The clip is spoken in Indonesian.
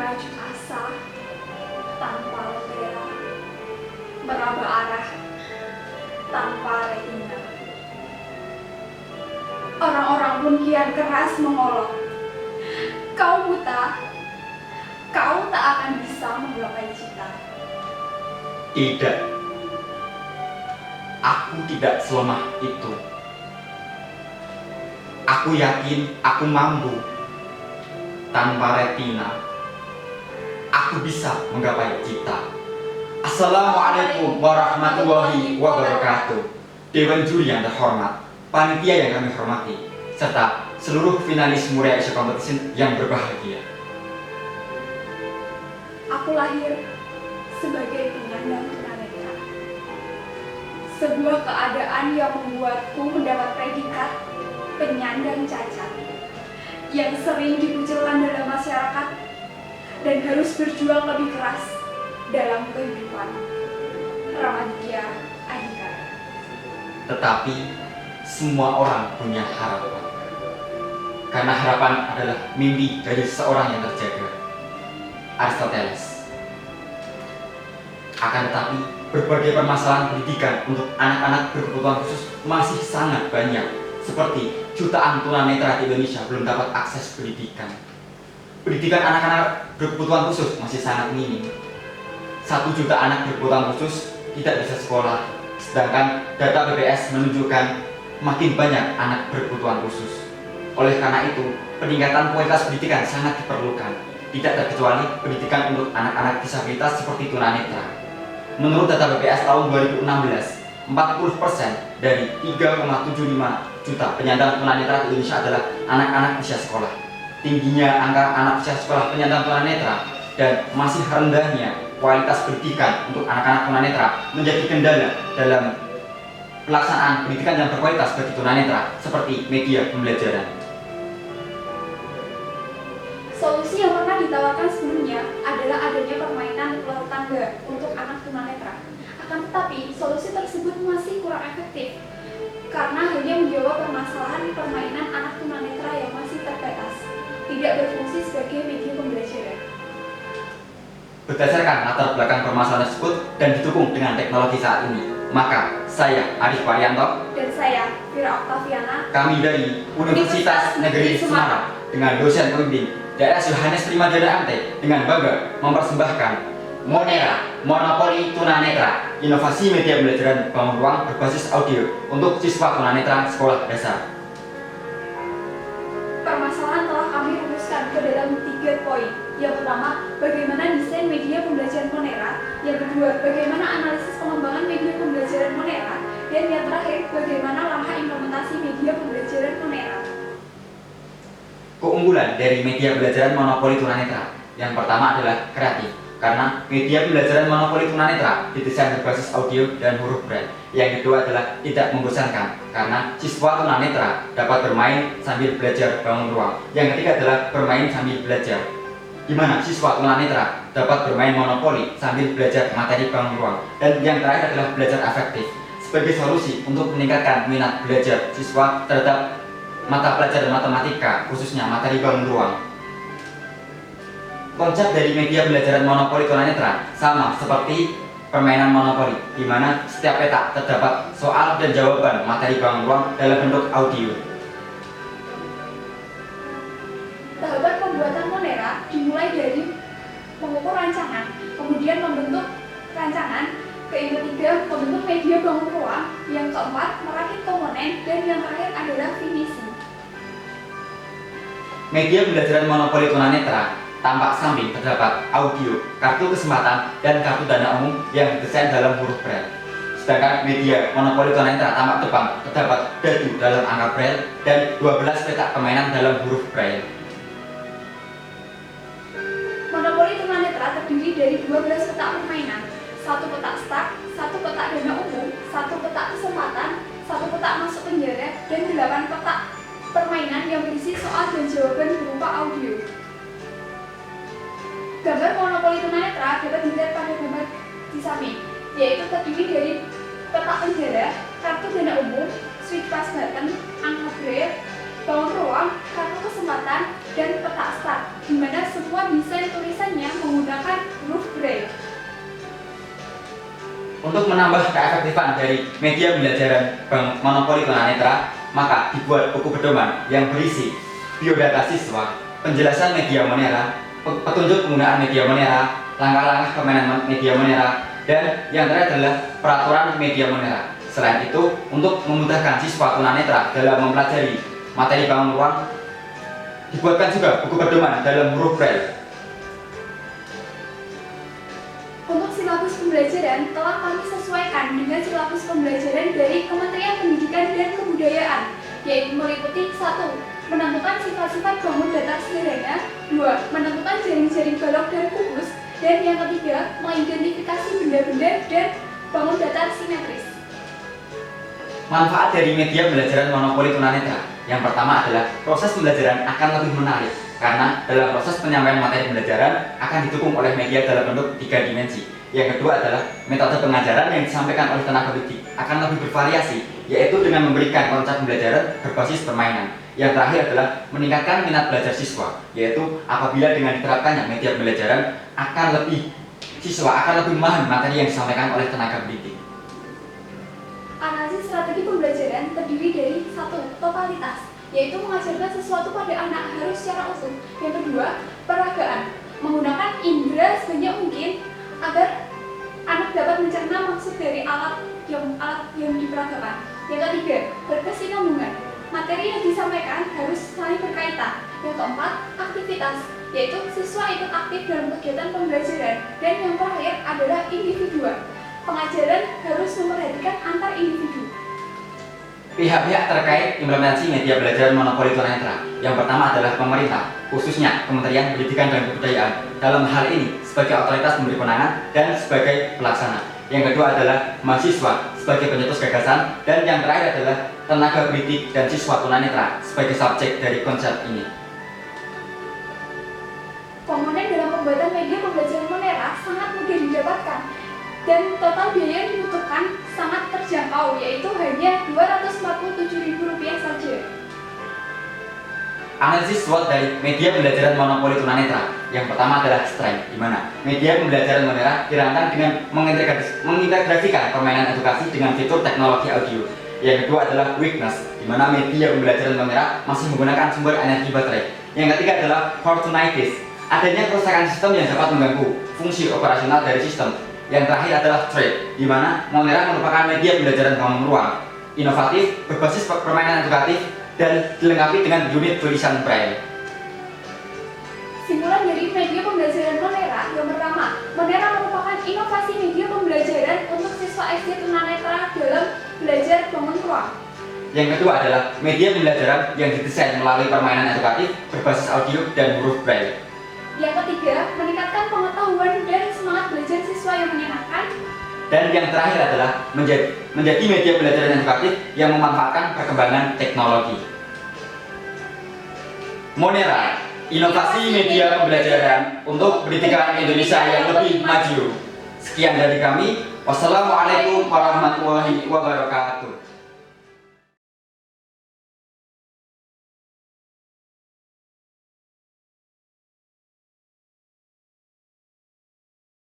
merajuk asa tanpa lentera, meraba arah tanpa retina. Orang-orang pun kian keras mengolok. Kau buta, kau tak akan bisa menggapai cita. Tidak, aku tidak selemah itu. Aku yakin aku mampu. Tanpa retina, aku bisa menggapai cita. Assalamualaikum warahmatullahi wabarakatuh. Dewan juri yang terhormat, panitia yang kami hormati, serta seluruh finalis Murai Asia Competition yang berbahagia. Aku lahir sebagai penyandang tunanetra. Sebuah keadaan yang membuatku mendapat predikat penyandang cacat yang sering dikucilkan dalam masyarakat dan harus berjuang lebih keras dalam kehidupan. Ramaditya Adhika. Tetapi semua orang punya harapan, karena harapan adalah mimpi dari seseorang yang terjaga. Aristoteles. Akan tetapi berbagai permasalahan pendidikan untuk anak-anak berkebutuhan khusus masih sangat banyak, seperti jutaan tunanetra di Indonesia belum dapat akses pendidikan. Pendidikan anak-anak berkebutuhan khusus masih sangat minim. 1 juta anak berkebutuhan khusus tidak bisa sekolah, sedangkan data BPS menunjukkan makin banyak anak berkebutuhan khusus. Oleh karena itu, peningkatan kualitas pendidikan sangat diperlukan, tidak terkecuali pendidikan untuk anak-anak disabilitas seperti tunanetra. Menurut data BPS tahun 2016, 40% dari 3,75 juta penyandang tunanetra di Indonesia adalah anak-anak usia sekolah. Tingginya angka anak usia sekolah penyandang tunanetra dan masih rendahnya kualitas pendidikan untuk anak-anak tunanetra menjadi kendala dalam pelaksanaan pendidikan yang berkualitas bagi tunanetra seperti media pembelajaran. Solusi yang pernah ditawarkan sebelumnya adalah adanya permainan ular tangga untuk anak tunanetra. Akan tetapi, solusi tersebut masih kurang efektif karena hanya menjawab permasalahan permainan anak tunanetra yang masih terbatas, tidak berfungsi sebagai media pembelajaran. Berdasarkan latar belakang permasalahan tersebut dan didukung dengan teknologi saat ini, maka saya Arif Waryanto Dan saya Vira Oktaviana, kami dari Universitas Negeri Semarang dengan dosen pembimbing DRS Yohanes Primadana MT dengan bangga mempersembahkan Monera, Monopoli Tunanetra, inovasi media pembelajaran bangun ruang berbasis audio untuk siswa tunanetra sekolah dasar. permasalahan telah kami rumuskan ke dalam 3 poin. Yang pertama, bagaimana desain media pembelajaran Monera. Yang kedua, bagaimana analisis pengembangan media pembelajaran Monera. Dan yang terakhir, bagaimana langkah implementasi media pembelajaran Monera. Keunggulan dari media pembelajaran monopoli tunanetra yang pertama adalah kreatif, karena media pembelajaran monopoli tunanetra didesain berbasis audio dan huruf braille. Yang kedua adalah tidak membosankan, karena siswa tunanetra dapat bermain sambil belajar bangun ruang. Yang ketiga adalah bermain sambil belajar, di mana siswa tunanetra dapat bermain monopoli sambil belajar materi bangun ruang. Dan yang terakhir adalah belajar afektif, sebagai solusi untuk meningkatkan minat belajar siswa terhadap mata pelajaran matematika, khususnya materi bangun ruang. Konsep dari media pembelajaran monopoli tunanetra sama seperti permainan monopoli, di mana setiap petak terdapat soal dan jawaban materi bangun ruang dalam bentuk audio. Tahapan pembuatan Monera dimulai dari mengukur rancangan, kemudian membentuk rancangan, yang ketiga membentuk media bangun ruang, yang keempat merakit komponen, dan yang terakhir adalah finishing. Media pembelajaran monopoli tunanetra tampak samping terdapat audio, kartu kesempatan, dan kartu dana umum yang didesain dalam huruf braille. Sedangkan media monopoli tunanetra tampak depan terdapat dadu dalam angka braille dan 12 petak permainan dalam huruf braille. Monopoli tunanetra terdiri dari 12 petak permainan, 1 petak start, 1 petak dana umum, 1 petak kesempatan, 1 petak masuk penjara, dan 8 petak permainan yang berisi soal dan jawaban berupa audio. Gambar monopoli tunanetra dapat dilihat pada gambar di samping, yaitu terdiri dari petak penjara, kartu dana umum, switch pass button, angka braille, bangun ruang, kartu kesempatan, dan petak start, di mana semua desain tulisannya menggunakan huruf Braille. Untuk menambah keefektifan dari media pembelajaran Bank Monopoli Tunanetra, maka dibuat buku pedoman yang berisi biodata siswa, penjelasan media Monera, petunjuk penggunaan media Monera, langkah-langkah permainan media Monera, dan yang terakhir adalah peraturan media Monera. Selain itu, untuk memudahkan siswa tunanetra dalam mempelajari materi bangun ruang, dibuatkan juga buku pedoman dalam huruf Braille. Untuk silabus pembelajaran telah kami sesuaikan dengan silabus pembelajaran dari Kementerian Pendidikan dan Kebudayaan, yaitu meliputi 1. Menentukan sifat-sifat bangun datar sederhana, 2. Menentukan jaring-jaring balok dan kubus, dan yang ketiga, mengidentifikasi benda-benda dan bangun datar simetris. Manfaat dari media pembelajaran monopoli tunanetra. Yang pertama adalah proses pembelajaran akan lebih menarik karena dalam proses penyampaian materi pembelajaran akan didukung oleh media dalam bentuk 3 dimensi. Yang kedua adalah metode pengajaran yang disampaikan oleh tenaga pendidik akan lebih bervariasi, yaitu dengan memberikan konsep pembelajaran berbasis permainan. Yang terakhir adalah meningkatkan minat belajar siswa, yaitu apabila dengan diterapkannya media pembelajaran siswa akan lebih memahami materi yang disampaikan oleh tenaga pendidik. Analisis strategi pembelajaran terdiri dari 1. Totalitas, yaitu mengajarkan sesuatu pada anak harus secara utuh. Yang kedua, peragaan, menggunakan indera sebanyak mungkin agar anak dapat mencerna maksud dari alat yang diperagakan. Yang ketiga, berkesinambungan, materi yang disampaikan harus saling berkaitan. Yang keempat, aktivitas, yaitu siswa ikut aktif dalam kegiatan pembelajaran. Dan yang terakhir adalah individual, pengajaran harus memperhatikan antar individu. Pihak-pihak terkait implementasi media pembelajaran monopoli tunanetra. Yang pertama adalah pemerintah, khususnya Kementerian Pendidikan dan Kebudayaan. Dalam hal ini sebagai otoritas pemberi penangan dan sebagai pelaksana. Yang kedua adalah mahasiswa sebagai pencetus gagasan, dan yang terakhir adalah tenaga pendidik dan siswa tunanetra sebagai subjek dari konsep ini. Komponen dalam pembuatan media pembelajaran Monera sangat mudah didapatkan dan total biaya yang dibutuhkan sangat terjangkau, yaitu hanya Rp247.000 saja. Analisis SWOT dari media pembelajaran monopoli tunanetra. Yang pertama adalah strength, di mana media pembelajaran Monera dirancang dengan mengintegrasikan permainan edukasi dengan fitur teknologi audio. Yang kedua adalah weakness, di mana media pembelajaran Monera masih menggunakan sumber energi baterai. Yang ketiga adalah opportunities, adanya kerusakan sistem yang dapat mengganggu fungsi operasional dari sistem. Yang terakhir adalah threat, di mana Monera merupakan media pembelajaran bangun ruang, inovatif, berbasis permainan edukatif, dan dilengkapi dengan unit tulisan Braille. Simpulan dari media pembelajaran Monera. Yang pertama, Monera merupakan inovasi media pembelajaran untuk siswa SD tunanetra dalam belajar bangun ruang. Yang kedua adalah media pembelajaran yang didesain melalui permainan edukatif berbasis audio dan huruf Braille. Yang ketiga, meningkatkan pengetahuan dan semangat belajar siswa yang menyenangkan. Dan yang terakhir adalah menjadi media pembelajaran edukatif yang memanfaatkan perkembangan teknologi. Monera, inovasi media pembelajaran untuk pendidikan Indonesia yang lebih maju. Sekian dari kami. Wassalamualaikum warahmatullahi wabarakatuh.